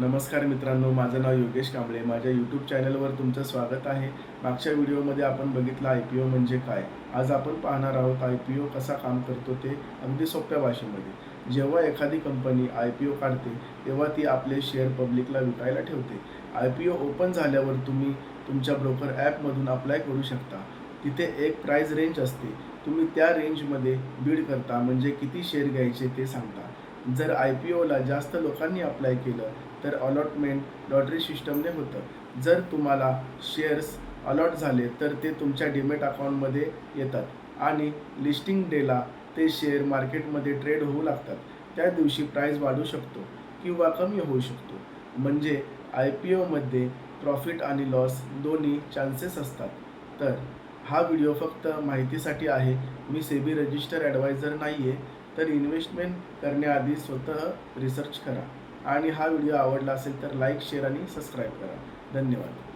नमस्कार मित्रांनो, माझं नाव योगेश कांबळे. माझ्या यूट्यूब चॅनलवर तुमचं स्वागत आहे. मागच्या व्हिडिओमध्ये आपण बघितलं IPO म्हणजे काय. आज आपण पाहणार आहोत IPO कसा काम करतो ते अगदी सोप्या भाषेमध्ये. जेव्हा एखादी कंपनी IPO काढते तेव्हा ती आपले शेअर पब्लिकला विकायला ठेवते. IPO ओपन झाल्यावर तुम्ही तुमच्या ब्रोकर ॲपमधून अप्लाय करू शकता. तिथे एक प्राईज रेंज असते. तुम्ही त्या रेंजमध्ये बीड करता, म्हणजे किती शेअर घ्यायचे ते सांगता. जर IPOला जास्त लोकांनी अप्लाय केलं तर अलॉटमेंट लॉटरी सिस्टमने होतं. जर तुम्हाला शेअर्स अलॉट झाले तर ते तुमच्या डीमॅट अकाउंटमध्ये येतात आणि लिस्टिंग डेला ते शेअर मार्केटमध्ये ट्रेड होऊ लागतात. त्या दिवशी प्राईस वाढू शकतो किंवा कमी होऊ शकतो. म्हणजे IPOमध्ये प्रॉफिट आणि लॉस दोन्ही चान्सेस असतात. तर हा व्हिडिओ फक्त माहितीसाठी आहे. मी सेबी रजिस्टर ॲडवायझर नाही आहे. तर इन्व्हेस्टमेंट करण्याआधी स्वतः रिसर्च करा. आणि हा व्हिडिओ आवडला असेल तर लाईक, शेअर आणि सबस्क्राईब करा. धन्यवाद.